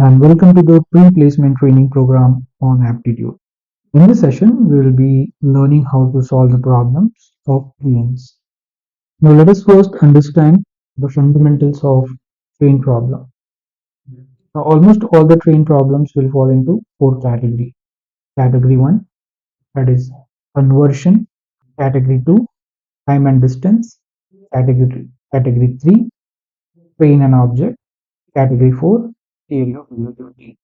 and welcome to the pre-placement training program on Aptitude. In this session, we will be learning how to solve the problems of trains. Now, let us first understand the fundamentals of train problem. Now, almost all the train problems will fall into four categories. Category 1, that is conversion. Category 2, time and distance. Category 3, train and object. Category 4, theory of relativity.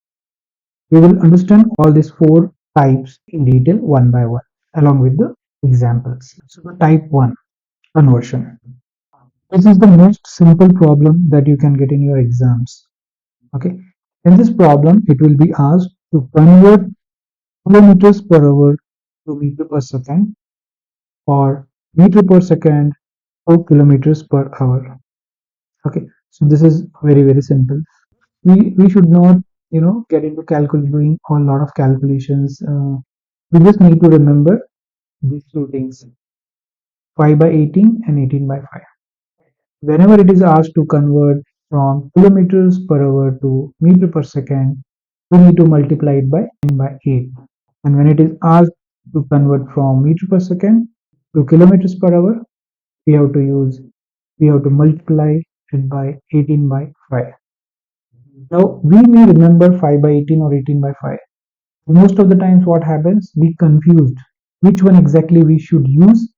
We will understand all these four types in detail one by one, along with the examples. So the type 1, conversion. This is the most simple problem that you can get in your exams. Okay. In this problem, it will be asked to convert kilometers per hour to meter per second or meter per second to kilometers per hour. Okay. So this is very simple. We should not get into doing a lot of calculations. We just need to remember these two things: 5 by 18 and 18 by 5. Whenever it is asked to convert from kilometers per hour to meter per second, we need to multiply it by 8. And when it is asked to convert from meter per second to kilometers per hour, we have to multiply it by 18 by 5. Now we may remember 5 by 18 or 18 by 5. Most of the times what happens, we confused which one exactly we should use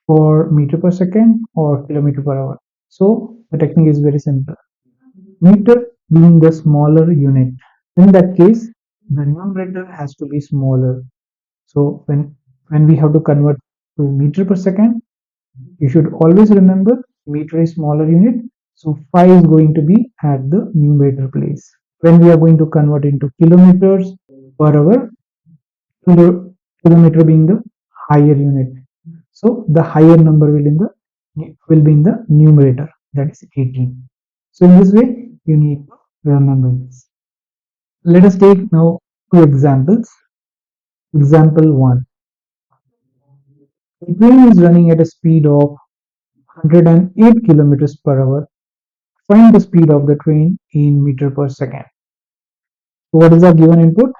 for meter per second or kilometer per hour. So the technique is very simple. Meter being the smaller unit, in that case the numerator has to be smaller. So when we have to convert to meter per second, you should always remember meter is smaller unit, so 5 is going to be at the numerator place. When we are going to convert into kilometers per hour, kilometer being the higher unit, so the higher number will be in the numerator, that is 18. So in this way you need to remember this. Let us take now two examples. Example 1. The train is running at a speed of 108 kilometers per hour. Find the speed of the train in meter per second. So what is the given input?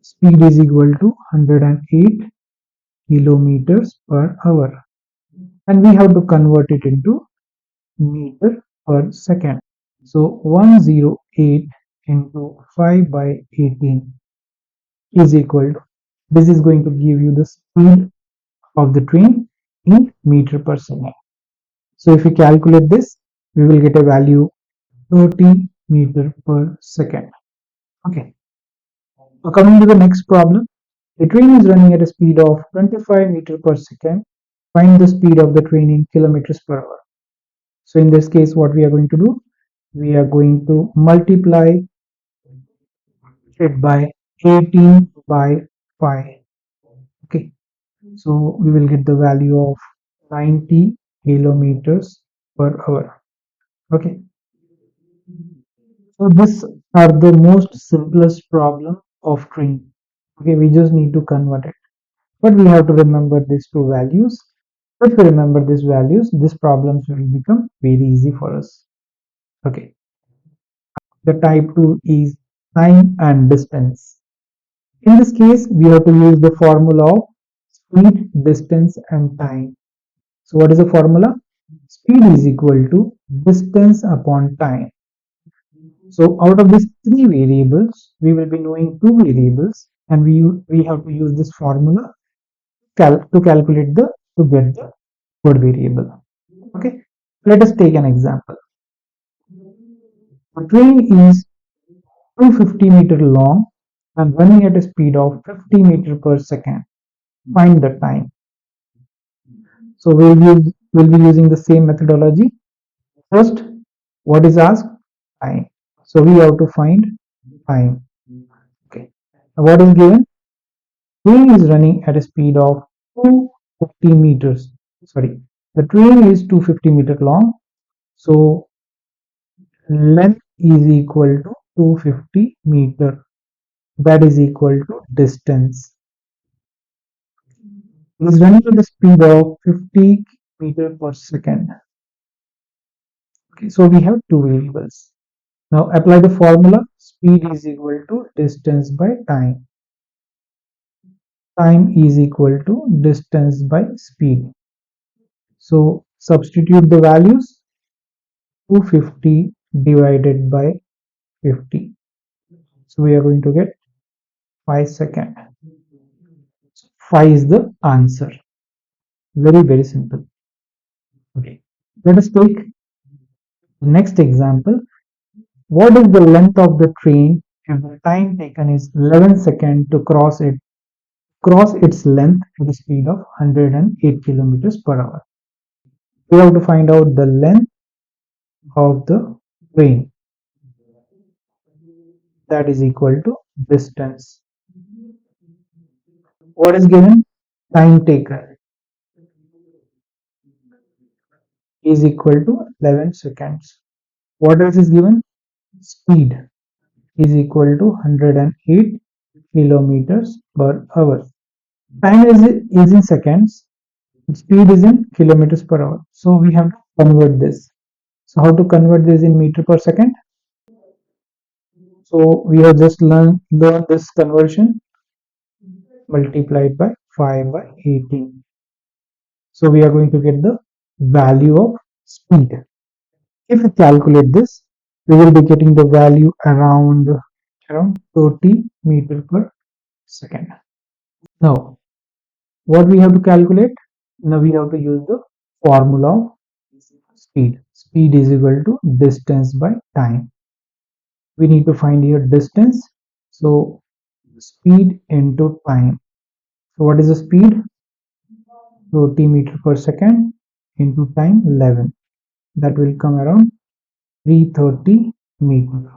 Speed is equal to 108 kilometers per hour, and we have to convert it into meter per second. So 108 into 5 by 18 is equal to, this is going to give you the speed of the train in meter per second. So if we calculate this, we will get a value 30 meter per second. Okay. Now coming to the next problem, the train is running at a speed of 25 meter per second. Find the speed of the train in kilometers per hour. So in this case, what we are going to do, we are going to multiply it by 18 by 5. Okay, so we will get the value of 90 kilometers per hour. Okay, so these are the most simplest problem of train. Okay, we just need to convert it, but we have to remember these two values. If we remember these values, these problems will become very easy for us. Okay, the type 2 is time and distance. In this case, we have to use the formula of speed, distance and time. So what is the formula? Speed is equal to distance upon time. So out of these three variables, we will be knowing two variables, and we have to use this formula to calculate to get the third variable. Okay, let us take an example. The train is 250 meter long and running at a speed of 50 meter per second. Find the time. So we'll be using the same methodology. First, what is asked? Time. So we have to find time. Okay. Now what is given? Train is running at a speed of 250 meters. Sorry, the train is 250 meter long. So length is equal to 250 meter. That is equal to distance. It is running at the speed of 50 meter per second. Okay, so we have two variables. Now apply the formula. Speed is equal to distance by time. Time is equal to distance by speed. So substitute the values. 250 divided by 50. So we are going to get 5 seconds. 5 is the answer. Very, very simple. Okay. Let us take the next example. What is the length of the train if the time taken is 11 seconds to cross its length at a speed of 108 kilometers per hour? We have to find out the length of the train, that is equal to distance. What is given? Time taken is equal to 11 seconds. What else is given? Speed is equal to 108 kilometers per hour. Time is in seconds, speed is in kilometers per hour. So we have to convert this. So how to convert this in meter per second? So we have just learned this conversion multiplied by 5 by 18. So we are going to get the value of speed. If we calculate this, we will be getting the value around 30 meter per second. Now, what we have to calculate? Now we have to use the formula of speed. Speed is equal to distance by time. We need to find here distance. So speed into time. So what is the speed? 30 meter per second into time 11. That will come around 330 meter.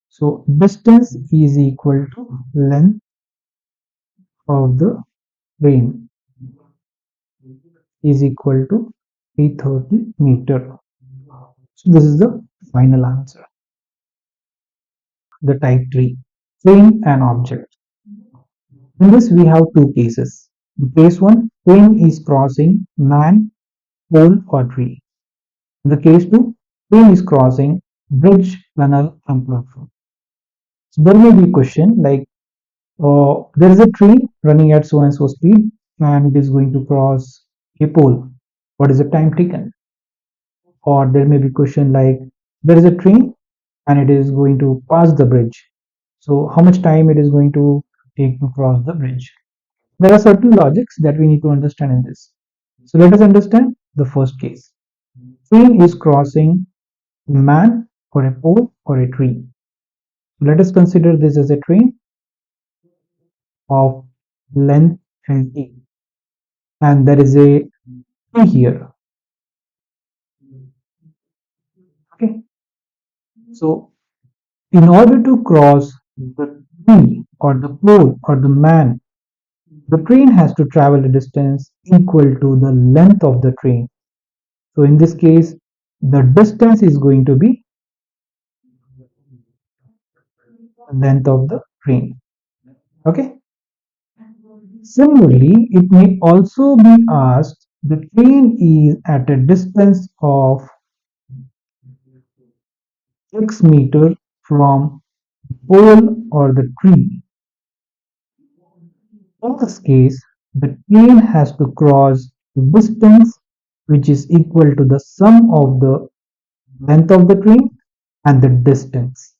So distance is equal to length of the train is equal to 330 meter. So this is the final answer. The type 3, train and object. In this we have two cases. In case 1, train is crossing man, pole or tree. In the case 2, train is crossing bridge, tunnel and platform. So there may be a question like there is a train running at so and so speed and it is going to cross a pole. What is the time taken? Or there may be a question like there is a train and it is going to pass the bridge. So how much time it is going to take to cross the bridge? There are certain logics that we need to understand in this. So let us understand the first case. Train is crossing a man or a pole or a tree. Let us consider this as a train of length L and there is a tree here. Okay. So in order to cross the tree or the pole or the man, the train has to travel a distance equal to the length of the train. So in this case, the distance is going to be length of the train. Okay. Similarly, it may also be asked the train is at a distance of X meter from pole or the tree. In this case, the train has to cross the distance which is equal to the sum of the length of the train and the distance.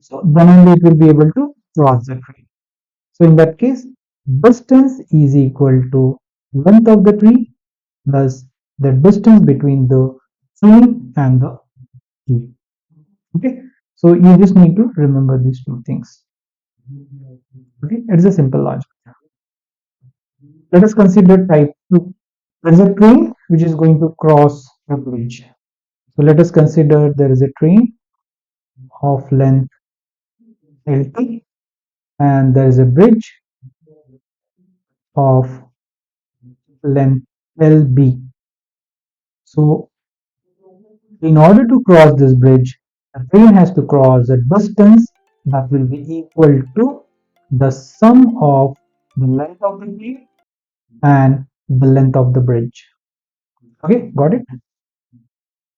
So then only it will be able to cross the tree. So in that case, distance is equal to length of the tree plus the distance between the train and the tree. Okay, so you just need to remember these two things. Okay, it's a simple logic. Let us consider type 2. There is a train which is going to cross a bridge. So let us consider there is a train of length LT and there is a bridge of length LB. So in order to cross this bridge, the train has to cross a distance that will be equal to the sum of the length of the train and the length of the bridge. Okay, got it?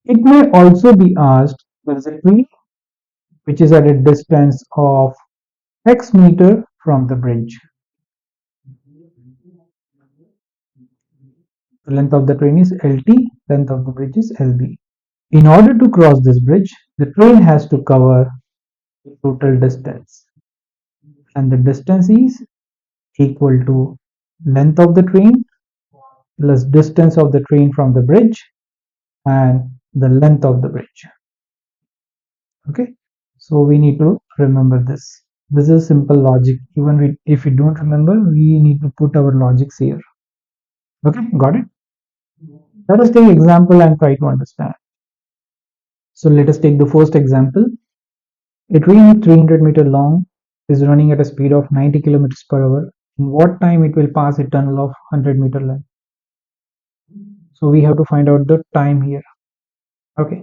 It may also be asked There is a tree which is at a distance of X meter from the bridge. The length of the train is LT, length of the bridge is LB. In order to cross this bridge, the train has to cover the total distance, and the distance is equal to length of the train plus distance of the train from the bridge and the length of the bridge. Okay, so we need to remember this. This is simple logic. Even if we don't remember, we need to put our logics here. Okay, got it? Let us take example and try to understand. So let us take the first example. A train 300-meter long is running at a speed of 90 kilometers per hour. In what time it will pass a tunnel of 100-meter length? So we have to find out the time here. Okay.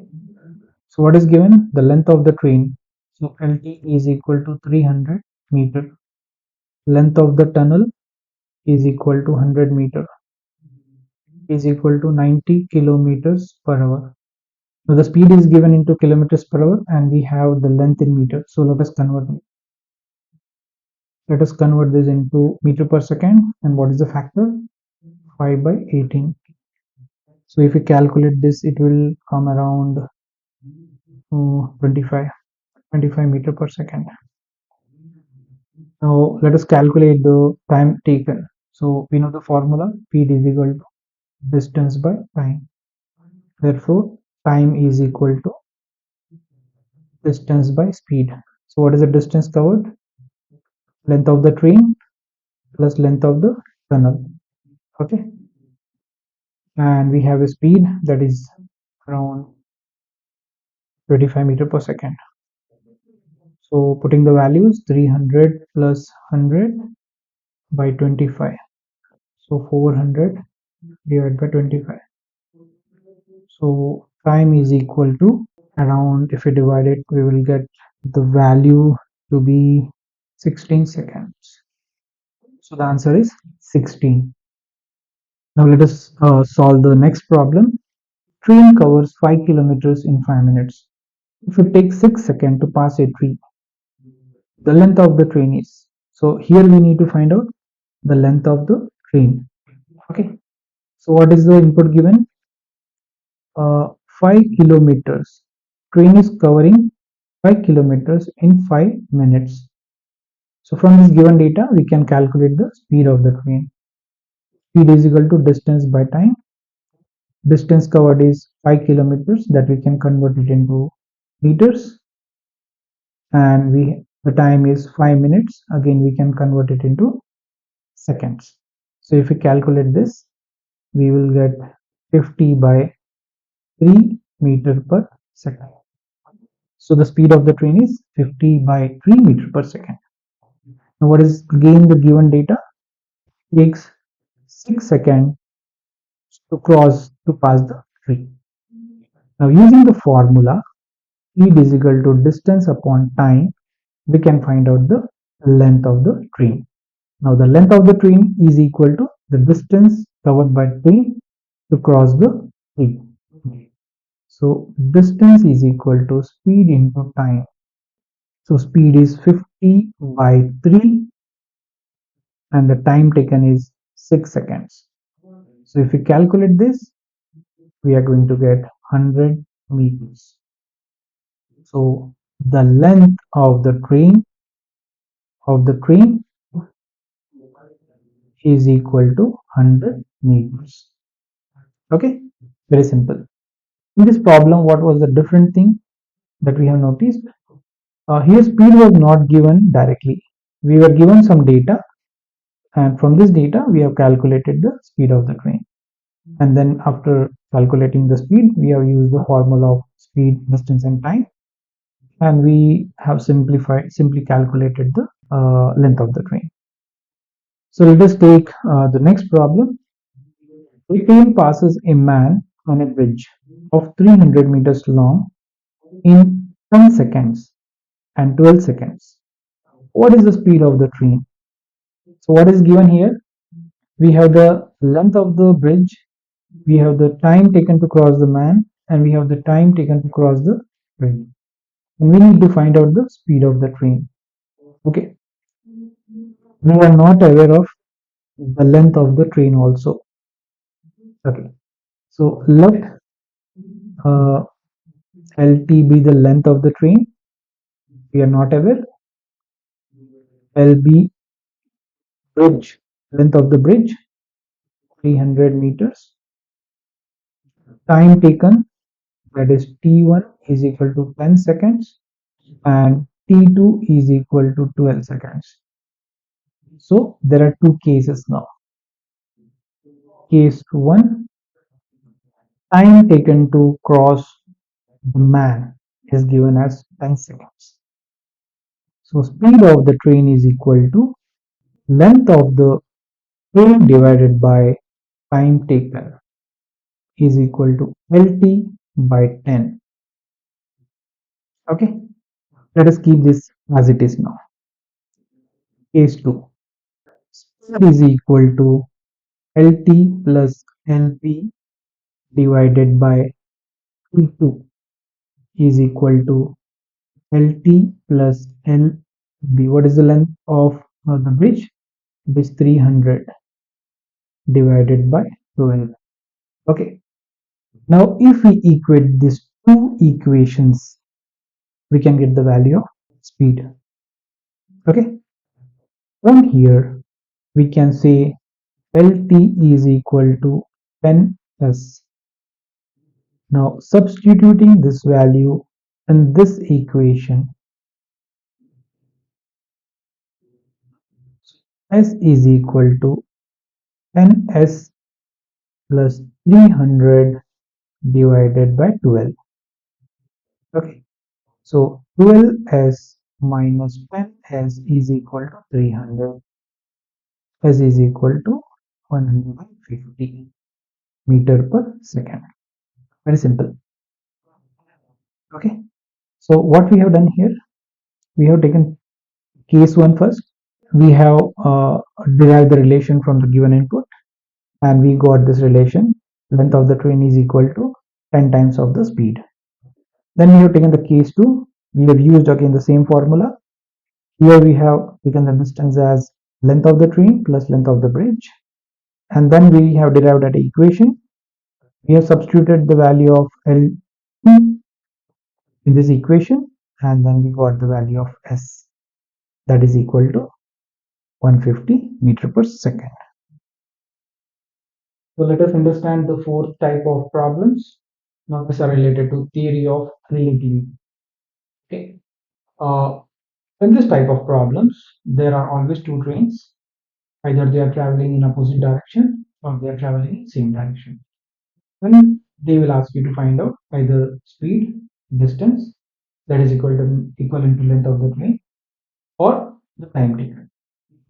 So what is given? The length of the train. So LT is equal to 300 meter. Length of the tunnel is equal to 100 meter, is equal to 90 kilometers per hour. So the speed is given into kilometers per hour and we have the length in meter. So let us convert it. Let us convert this into meter per second. And what is the factor? 5 by 18. So if we calculate this, it will come around 25 meter per second. Now let us calculate the time taken. So we know the formula, speed is equal to distance by time. Therefore, time is equal to distance by speed. So what is the distance covered? Length of the train plus length of the tunnel. Okay. And we have a speed that is around 25 meter per second. So putting the values 300 plus 100 by 25. So 400 divided by 25. So time is equal to around, if we divide it, we will get the value to be 16 seconds. So the answer is 16. Now let us solve the next problem. Train covers 5 kilometers in 5 minutes. If it takes 6 seconds to pass a tree, the length of the train is. So here we need to find out the length of the train. Okay. So what is the input given? 5 kilometers. Train is covering 5 kilometers in 5 minutes. So from this given data, we can calculate the speed of the train. Speed is equal to distance by time. Distance covered is 5 kilometers, that we can convert it into meters, and the time is 5 minutes. Again, we can convert it into seconds. So if we calculate this, we will get 50 by 3 meter per second. So the speed of the train is 50 by 3 meter per second. Now what is again the given data? It takes 6 seconds to pass the tree. Now using the formula speed is equal to distance upon time, we can find out the length of the train. Now the length of the train is equal to the distance covered by train to cross the tree. So distance is equal to speed into time. So speed is 50 by 3 and the time taken is 6 seconds. So if we calculate this, we are going to get 100 meters. So the length of the train is equal to 100 meters. Okay, very simple. In this problem, what was the different thing that we have noticed? Here speed was not given directly. We were given some data, and from this data we have calculated the speed of the train. And then after calculating the speed, we have used the formula of speed, distance and time, and we have simply calculated the length of the train. So let us take the next problem. A train passes a man on a bridge of 300 meters long in 10 seconds and 12 seconds. What is the speed of the train? So what is given here? We have the length of the bridge, we have the time taken to cross the man, and we have the time taken to cross the bridge. and we need to find out the speed of the train. Okay, we are not aware of the length of the train also. Okay, so let LT be the length of the train. We are not aware. LB bridge, length of the bridge, 300 meters. Time taken, that is T1 is equal to 10 seconds and T2 is equal to 12 seconds. So there are two cases now. Case 1, time taken to cross the man is given as 10 seconds. So speed of the train is equal to length of the train divided by time taken is equal to LT by 10. Okay, let us keep this as it is now. Case 2, speed is equal to LT plus LP divided by T2 is equal to LT plus LB. What is the length of the bridge? It is 300 divided by 12. Okay. Now, if we equate these two equations, we can get the value of speed. Okay. From here, we can say LT is equal to 10s. Now, substituting this value in this equation, S is equal to 10s plus 300 divided by 12. Okay, so 12s minus 10s is equal to 300. S is equal to 150 meter per second. Very simple. Okay, so what we have done here, we have taken case 1 first. We have derived the relation from the given input, and we got this relation: length of the train is equal to 10 times of the speed. Then we have taken the case 2. We have used again the same formula. Here we have taken the distance as length of the train plus length of the bridge, and then we have derived an equation. We have substituted the value of L in this equation, and then we got the value of S, that is equal to 150 meter per second. So let us understand the fourth type of problems. Now these are related to theory of relativity. Okay. In this type of problems, there are always two trains. Either they are traveling in opposite direction or they are traveling in same direction. Then they will ask you to find out either speed, distance, that is equivalent to length of the train, or the time taken.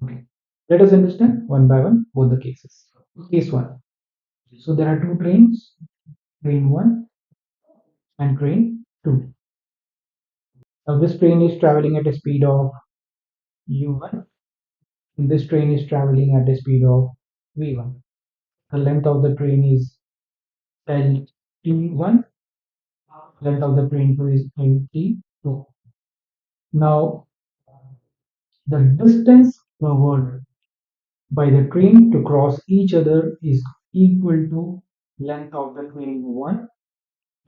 Okay. Let us understand one by one both the cases. Case 1. So there are two trains, train 1 and train 2. Now this train is traveling at a speed of u1 and this train is traveling at a speed of v1. The length of the train is lt1, length of the train 2 is lt2. Now the distance covered by the train to cross each other is equal to length of the train 1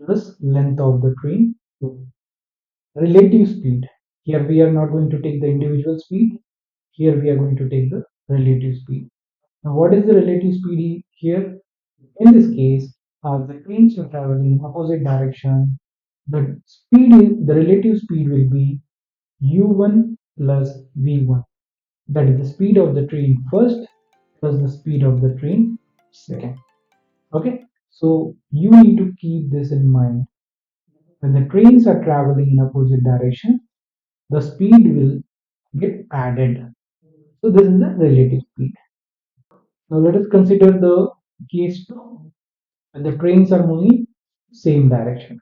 plus length of the train 2. Relative speed. Here we are not going to take the individual speed. Here we are going to take the relative speed. Now what is the relative speed here? In this case, as the trains are traveling in opposite direction, the relative speed will be u1 plus v1. That is the speed of the train first plus the speed of the train second. Okay, so you need to keep this in mind. When the trains are traveling in opposite direction, the speed will get added. So this is the relative speed. Now let us consider the case 2 when the trains are moving same direction.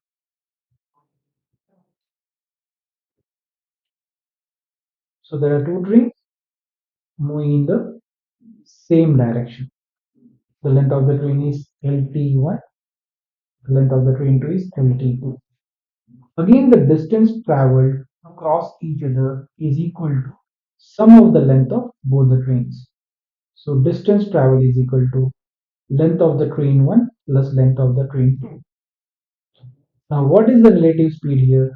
So there are two trains moving in the same direction. The length of the train is LT1, the length of the train 2 is LT2. Again, the distance traveled across each other is equal to sum of the length of both the trains. So distance traveled is equal to length of the train 1 plus length of the train 2. Now what is the relative speed here?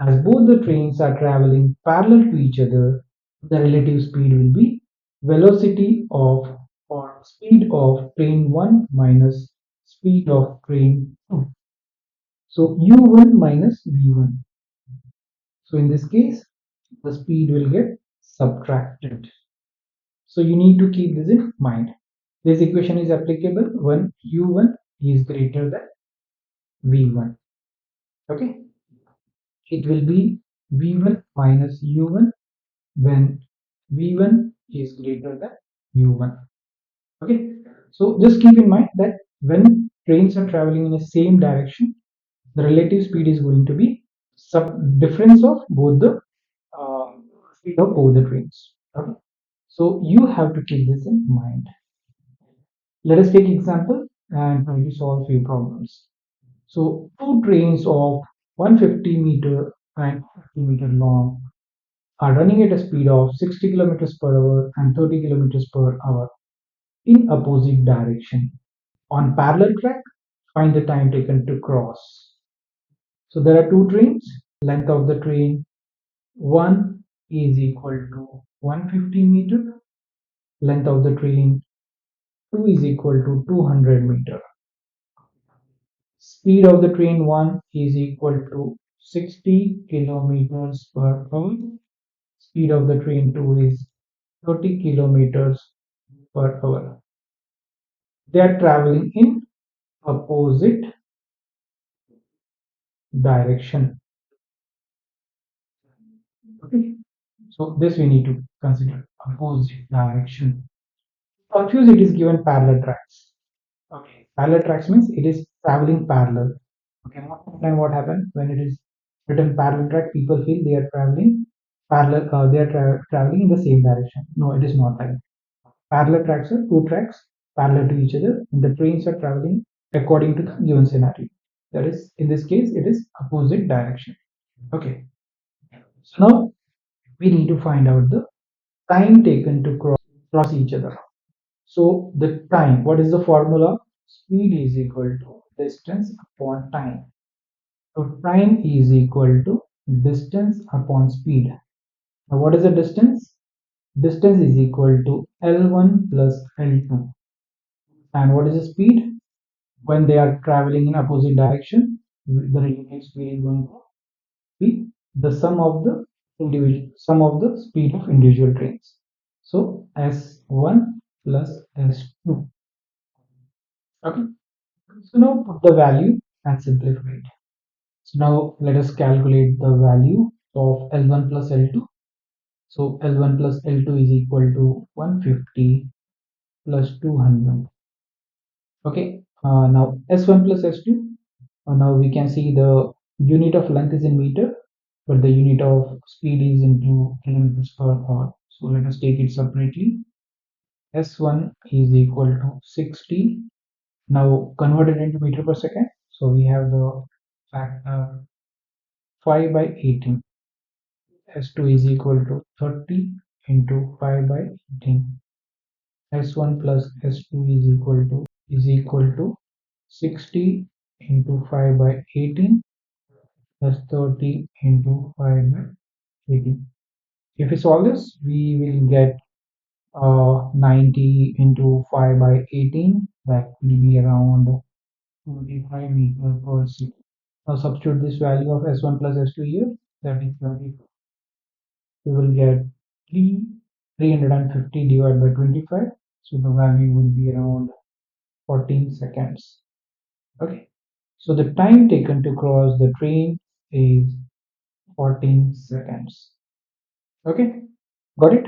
As both the trains are traveling parallel to each other, the relative speed will be velocity of or speed of train 1 minus speed of train 2. So u1 minus v1. So in this case, the speed will get subtracted. So you need to keep this in mind. This equation is applicable when u1 is greater than v1. Okay, it will be v1 minus u1 when v1 is greater than u1. Okay, so just keep in mind that when trains are traveling in the same direction, the relative speed is going to be sub difference of both the uh, speed of both the trains. Okay, so you have to keep this in mind. Let us take example and try to solve few problems. So two trains of 150 meter and 50 meter long are running at a speed of 60 kilometers per hour and 30 kilometers per hour in opposite direction. On parallel track, find the time taken to cross. So there are two trains. Length of the train 1 is equal to 150 meter. Length of the train 2 is equal to 200 meter. Speed of the train 1 is equal to 60 kilometers per hour. Speed of the train 2 is 30 kilometers per hour. They are traveling in opposite direction. Okay. So this we need to consider opposite direction. Confuse it is given parallel tracks. Okay. Parallel tracks means it is traveling parallel. Okay. Most of the time what happens when it is written parallel track, people feel they are traveling parallel. They are traveling in the same direction. No, it is not like parallel tracks are two tracks parallel to each other, and the trains are traveling according to the given scenario. That is, in this case, it is opposite direction. Okay. So now we need to find out the time taken to cross each other. So the time, what is the formula? Speed is equal to distance upon time. So time is equal to distance upon speed. Now what is the distance? Distance is equal to L1 plus L2. And what is the speed? When they are traveling in opposite direction, the relative speed is going to be the sum of the speed of individual trains. So S1 plus S2. Okay. So now put the value and simplify it. So now let us calculate the value of L1 plus L2. So L1 plus L2 is equal to 150 plus 200. Okay. Now S1 plus S2. Now we can see the unit of length is in meter, but the unit of speed is into kilometers per hour. So let us take it separately. S1 is equal to 60. Now convert it into meter per second. So we have the factor 5 by 18. S2 is equal to 30 into 5 by 18. S1 plus S2 is equal to 60 into 5 by 18 plus 30 into 5 by 18. If we solve this, we will get 90 into 5 by 18. That will be around 25 meter per second. Now substitute this value of S1 plus S2 here. That is 30. We will get 350 divided by 25. So the value will be around 14 seconds. Okay. So the time taken to cross the train is 14 seconds. Okay. Got it?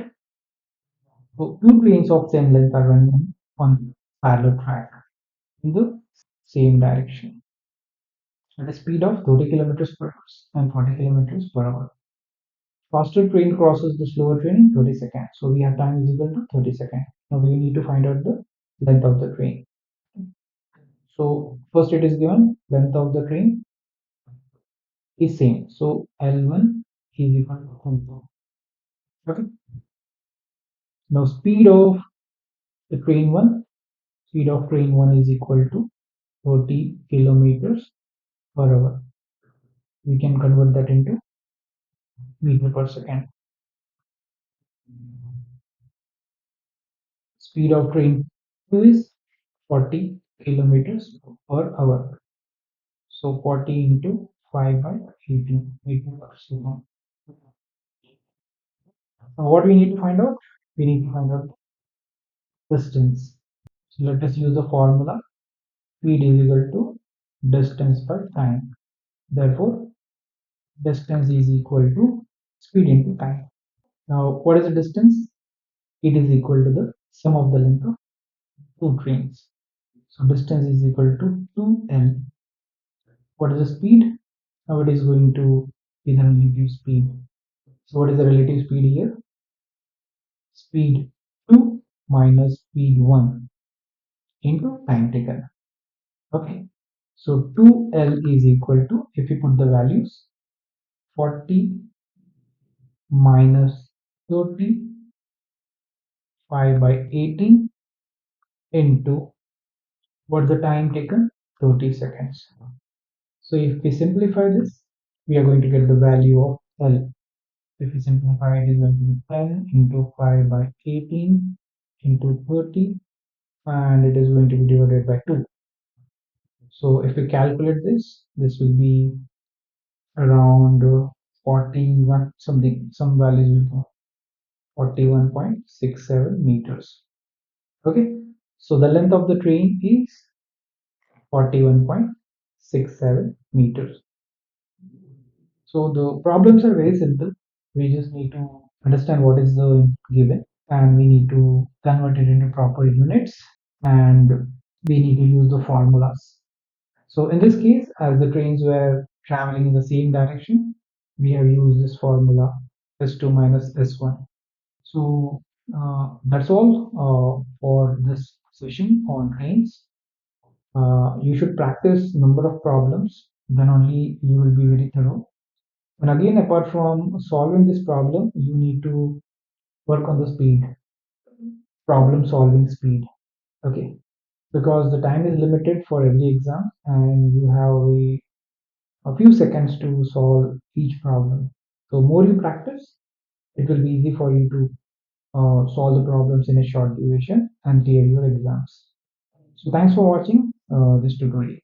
So two trains of same length are running on parallel track in the same direction at a speed of 30 kilometers per hour and 40 kilometers per hour. Faster train crosses the slower train in 30 seconds. So we have time is equal to 30 seconds. Now we need to find out the length of the train. So first it is given length of the train is same. So L1 is equal to L2. Okay. Now speed of train one is equal to 30 kilometers per hour. We can convert that into meter per second. Speed of train 2 is 40 kilometers per hour. So 40 into 5 by 18 meter per second. Now what we need to find out? We need to find out distance. So let us use the formula. Speed is equal to distance by time. Therefore, distance is equal to speed into time. Now, what is the distance? It is equal to the sum of the length of two trains. So distance is equal to 2L. What is the speed? Now it is going to be the relative speed. So what is the relative speed here? Speed 2 minus speed 1 into time taken. Okay. So 2L is equal to, if you put the values, 40 minus 30, 5 by 18 into, what's the time taken? 30 seconds. So if we simplify this, we are going to get the value of L. If we simplify, it is going to be 10 into 5 by 18 into 30, and it is going to be divided by 2. So if we calculate this, this will be around 41 something, some values will go 41.67 meters. Okay, so the length of the train is 41.67 meters. So the problems are very simple. We just need to understand what is the given, and we need to convert it into proper units, and we need to use the formulas. So in this case, as the trains were traveling in the same direction, we have used this formula S2 minus S1. So that's all for this session on trains. You should practice number of problems, then only you will be very thorough. And again, apart from solving this problem, you need to work on the speed, problem solving speed. Okay, because the time is limited for every exam, and you have a few seconds to solve each problem. So more you practice, it will be easy for you to solve the problems in a short duration and clear your exams. So thanks for watching this tutorial.